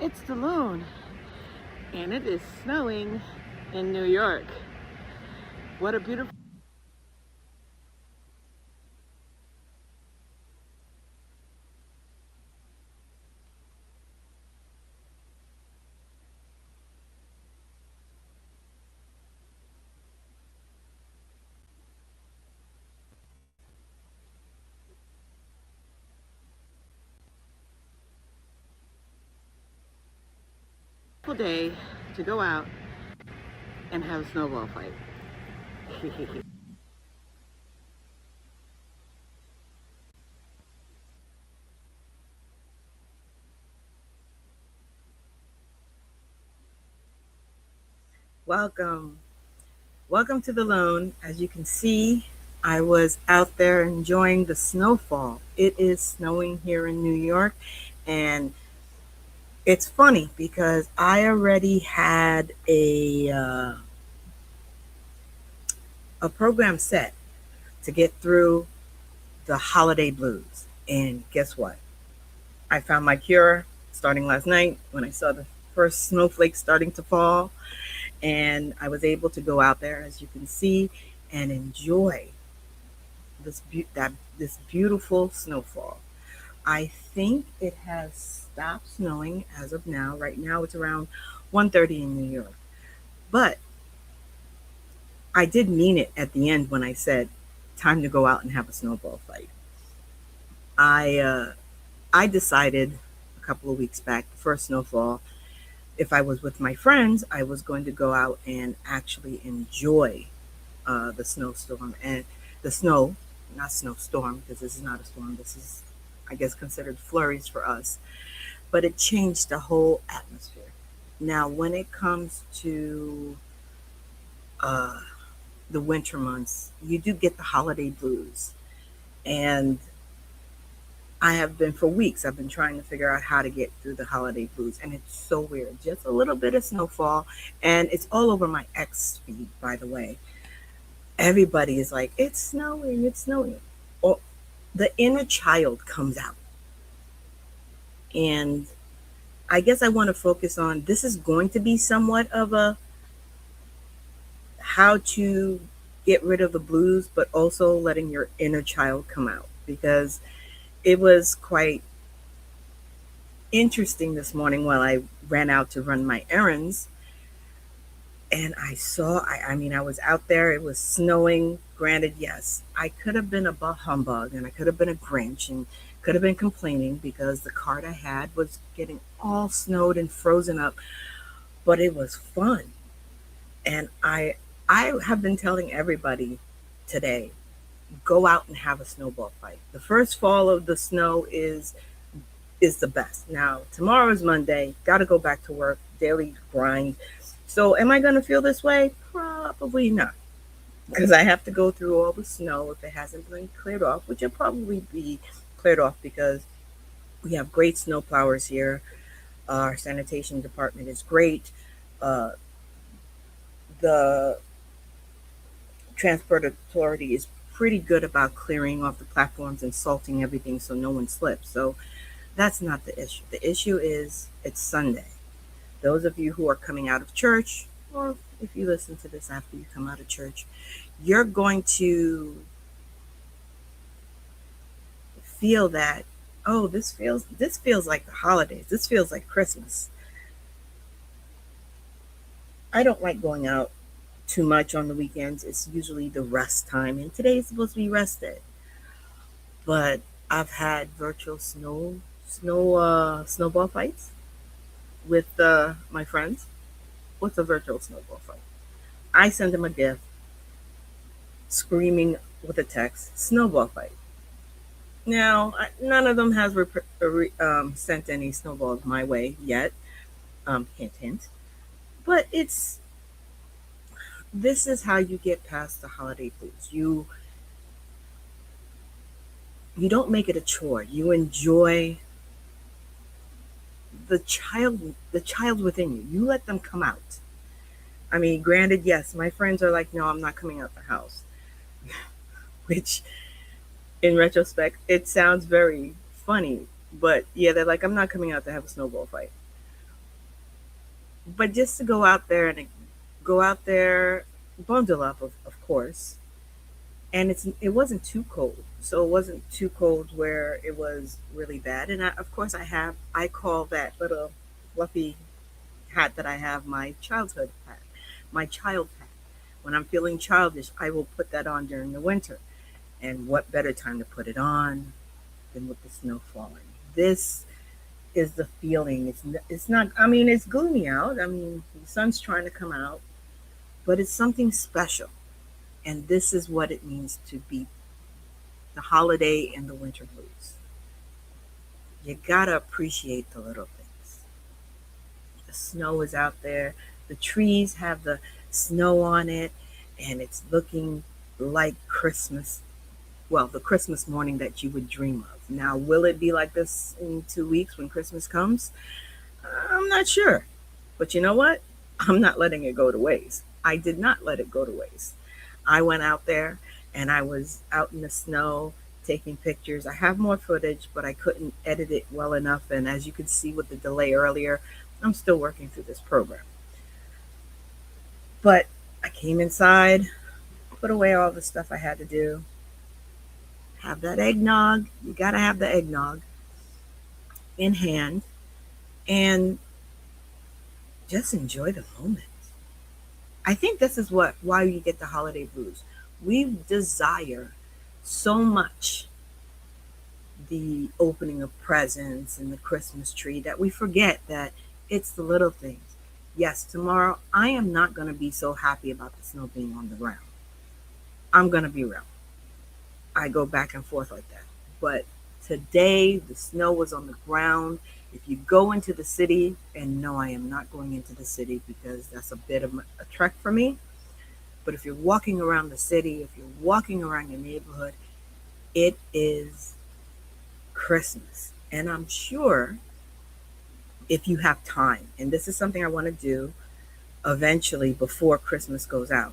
It's the moon, and it is snowing in New York. What a beautiful day to go out and have a snowball fight. Welcome. Welcome to the Loan. As you can see, I was out there enjoying the snowfall. It is snowing here in New York, and it's funny because I already had a program set to get through the holiday blues. And guess what? I found my cure starting last night when I saw the first snowflakes starting to fall, and I was able to go out there, as you can see, and enjoy this beautiful snowfall. I think it has stopped snowing as of now. Right now, it's around 1:30 in New York, but I did mean it at the end when I said time to go out and have a snowball fight. I uh, I decided a couple of weeks back, the first snowfall, if I was with my friends, I was going to go out and actually enjoy the snowstorm and the snow, not snowstorm, because this is not a storm. This is, I guess, considered flurries for us. But it changed the whole atmosphere. Now, when it comes to uh, the winter months, you do get the holiday blues. And I have been for weeks. I've been trying to figure out how to get through the holiday blues, and it's so weird. Just a little bit of snowfall, and it's all over my X feed. By the way, everybody is like, "It's snowing, it's snowing." Or the inner child comes out, and I guess I want to focus on this is going to be somewhat of a how to get rid of the blues, but also letting your inner child come out because it was quite interesting this morning while I ran out to run my errands. And I was out there, it was snowing. Granted, yes, I could have been a bah humbug and I could have been a Grinch and could have been complaining because the cart I had was getting all snowed and frozen up, but it was fun. And I have been telling everybody today, go out and have a snowball fight. The first fall of the snow is the best. Now, tomorrow is Monday, got to go back to work, daily grind. So, am I going to feel this way? Probably not. Because I have to go through all the snow if it hasn't been cleared off, which will probably be cleared off because we have great snow plowers here. Our sanitation department is great. Uh, the transport authority is pretty good about clearing off the platforms and salting everything so no one slips. So that's not the issue. The issue is it's Sunday. Those of you who are coming out of church, or if you listen to this after you come out of church, you're going to feel that, oh, this feels like the holidays. This feels like Christmas. I don't like going out too much on the weekends. It's usually the rest time, and today is supposed to be rest day. But I've had virtual snowball fights with my friends. What's a virtual snowball fight? I send them a gift, screaming with a text, "Snowball fight." Now, none of them has sent any snowballs my way yet. Hint, hint. But this is how you get past the holiday blues. You don't make it a chore. You enjoy the child within you. You let them come out. I mean, granted, yes, my friends are like, no, I'm not coming out the house. Which, in retrospect, it sounds very funny. But yeah, they're like, I'm not coming out to have a snowball fight. But just to go out there, bundle up, of course, and it wasn't too cold, so it wasn't too cold where it was really bad. And of course, I call that little fluffy hat that I have my childhood hat, my child hat. When I'm feeling childish, I will put that on during the winter. And what better time to put it on than with the snow falling? This is the feeling. It's not. I mean, it's gloomy out. I mean, the sun's trying to come out, but it's something special. And this is what it means to be the holiday and the winter blues. You gotta appreciate the little things. The snow is out there. The trees have the snow on it, and it's looking like Christmas. Well, the Christmas morning that you would dream of. Now, will it be like this in 2 weeks when Christmas comes? I'm not sure. But you know what? I'm not letting it go to waste. I did not let it go to waste. I went out there and I was out in the snow taking pictures. I have more footage, but I couldn't edit it well enough. And as you could see with the delay earlier, I'm still working through this program. But I came inside, put away all the stuff I had to do, have that eggnog. You got to have the eggnog in hand and just enjoy the moment. I think this is why we get the holiday blues. We desire so much the opening of presents and the Christmas tree that we forget that it's the little things. Yes, tomorrow I am not going to be so happy about the snow being on the ground. I'm going to be real. I go back and forth like that. But today the snow was on the ground. If you go into the city, and no, I am not going into the city because that's a bit of a trek for me. But if you're walking around the city, if you're walking around your neighborhood, it is Christmas. And I'm sure if you have time, and this is something I want to do eventually before Christmas goes out,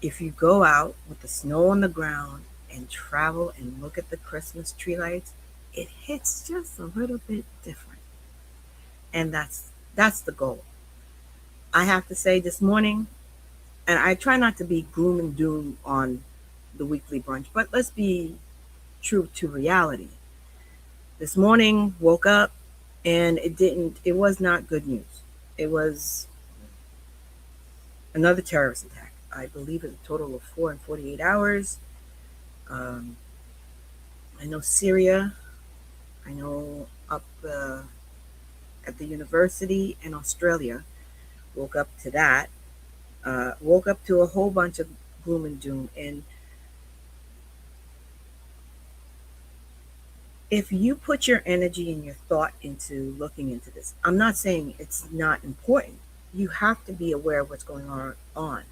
if you go out with the snow on the ground and travel and look at the Christmas tree lights, it hits just a little bit different. And that's the goal. I have to say this morning, and I try not to be gloom and doom on the weekly brunch, but let's be true to reality. This morning, woke up and it was not good news. It was another terrorist attack. I believe it's a total of 4 in 48 hours. Um, I know Syria. I know up at the university in Australia, woke up to that. Woke up to a whole bunch of gloom and doom. And if you put your energy and your thought into looking into this, I'm not saying it's not important. You have to be aware of what's going on.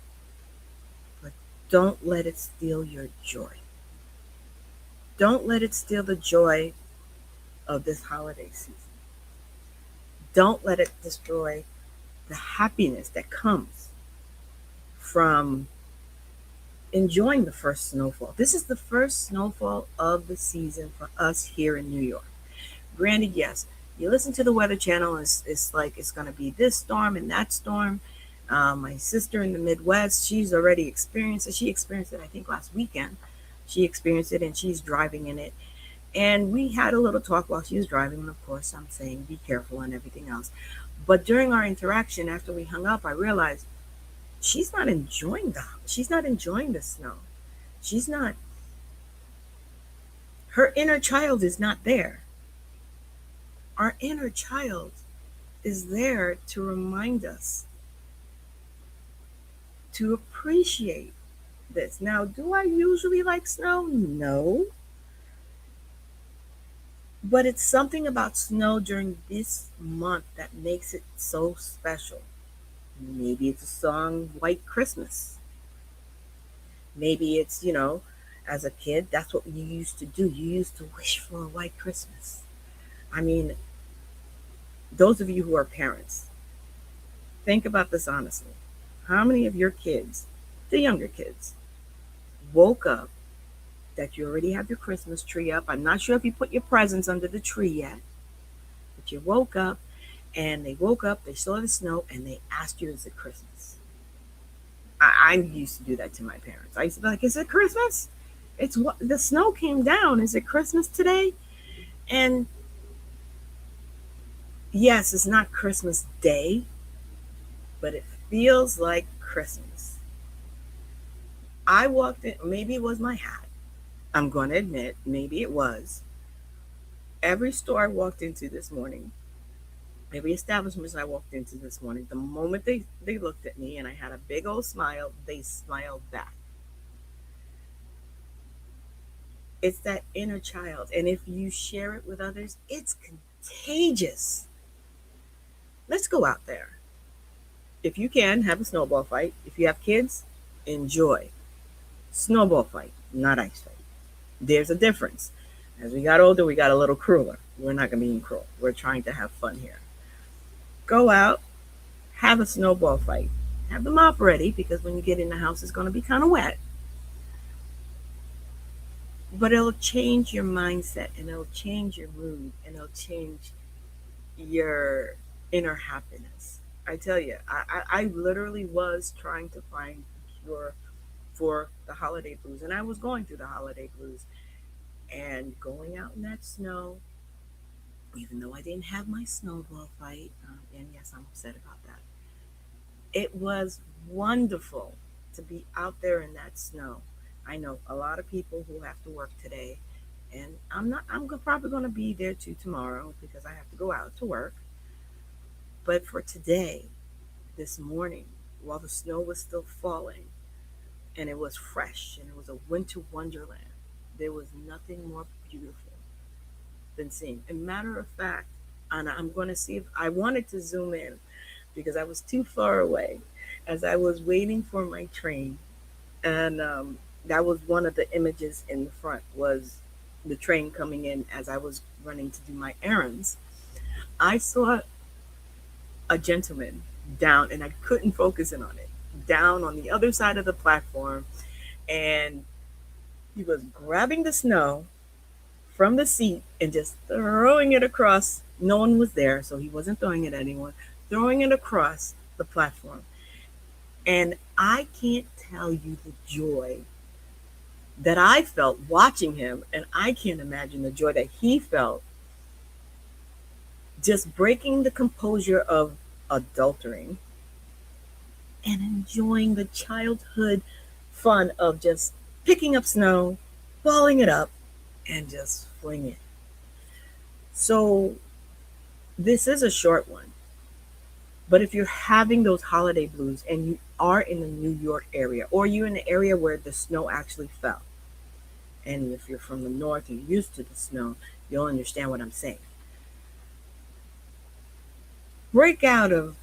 But don't let it steal your joy. Don't let it steal the joy of this holiday season. Don't let it destroy the happiness that comes from enjoying the first snowfall. This is the first snowfall of the season for us here in New York. Granted, yes, you listen to the Weather Channel, it's like it's going to be this storm and that storm. My sister in the Midwest, she's already experienced it. She experienced it, I think, last weekend. She experienced it and she's driving in it. And we had a little talk while she was driving. And of course, I'm saying be careful and everything else. But during our interaction, after we hung up, I realized she's not enjoying the snow. She's not, her inner child is not there. Our inner child is there to remind us to appreciate this. Now, do I usually like snow? No. But it's something about snow during this month that makes it so special. Maybe it's a song, White Christmas. Maybe it's, as a kid, that's what you used to do. You used to wish for a white Christmas. I mean, those of you who are parents, think about this honestly. How many of your kids, the younger kids, woke up that you already have your Christmas tree up? I'm not sure if you put your presents under the tree yet, but you woke up And they woke up, they saw the snow, and they asked you, is it Christmas? I used to do that to my parents. I used to be like, is it Christmas? It's what the snow came down. Is it Christmas today? And yes, it's not Christmas Day, but it feels like Christmas. I walked in, maybe it was my hat. I'm going to admit, maybe it was. Every store I walked into this morning, every establishment I walked into this morning, the moment they looked at me and I had a big old smile, they smiled back. It's that inner child. And if you share it with others, it's contagious. Let's go out there. If you can, have a snowball fight. If you have kids, enjoy. Snowball fight, not ice fight. There's a difference. As we got older, we got a little crueler. We're not going to be cruel. We're trying to have fun here. Go out, have a snowball fight. Have the mop ready because when you get in the house, it's going to be kind of wet. But it'll change your mindset and it'll change your mood and it'll change your inner happiness. I tell you, I literally was trying to find a cure for the holiday blues. And I was going through the holiday blues and going out in that snow, even though I didn't have my snowball fight. And yes, I'm upset about that. It was wonderful to be out there in that snow. I know a lot of people who have to work today, and I'm not. Probably going to be there too tomorrow because I have to go out to work. But for today, this morning, while the snow was still falling and it was fresh and it was a winter wonderland, there was nothing more beautiful than seeing. And matter of fact, and I'm going to see if I wanted to zoom in because I was too far away as I was waiting for my train. And that was one of the images in the front was the train coming in as I was running to do my errands. I saw a gentleman down, and I couldn't focus in on it, down on the other side of the platform, and he was grabbing the snow from the seat and just throwing it across. No one was there, so he wasn't throwing it at anyone, throwing it across the platform. And I can't tell you the joy that I felt watching him, and I can't imagine the joy that he felt just breaking the composure of adultering and enjoying the childhood fun of just picking up snow, balling it up, and just flinging it. So, this is a short one, but if you're having those holiday blues and you are in the New York area or you're in the area where the snow actually fell, and if you're from the north and you're used to the snow, you'll understand what I'm saying. Break out of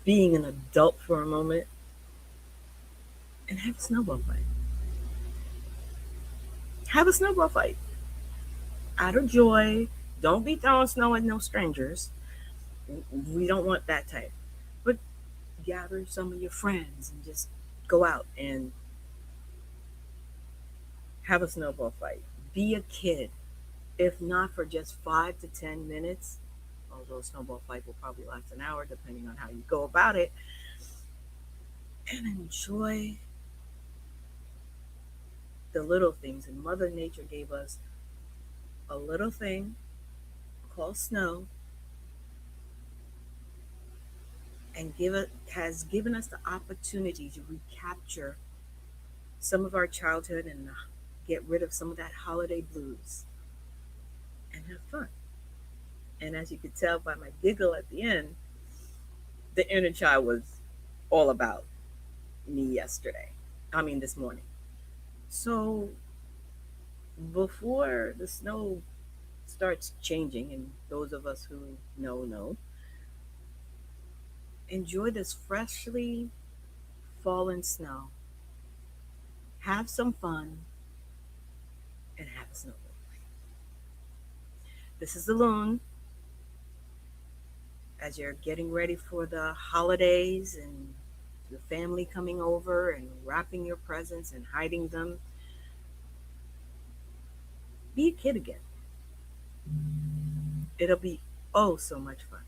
being an adult for a moment and have a snowball fight. Have a snowball fight. Out of joy. Don't be throwing snow at no strangers. We don't want that type. But gather some of your friends and just go out and have a snowball fight. Be a kid. If not for just 5 to 10 minutes, although a snowball fight will probably last an hour depending on how you go about it, and enjoy the little things. And Mother Nature gave us a little thing called snow and has given us the opportunity to recapture some of our childhood and get rid of some of that holiday blues and have fun. And as you could tell by my giggle at the end, the inner child was all about me yesterday. I mean, this morning. So before the snow starts changing, and those of us who know, enjoy this freshly fallen snow. Have some fun and have a snowball. This is the Loon. As you're getting ready for the holidays and the family coming over and wrapping your presents and hiding them, be a kid again. It'll be oh so much fun.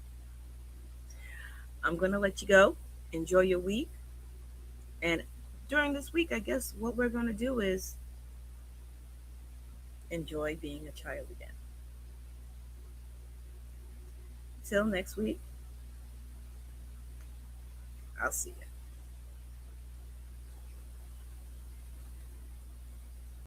I'm going to let you go. Enjoy your week. And during this week, I guess what we're going to do is enjoy being a child again. Till next week, I'll see you.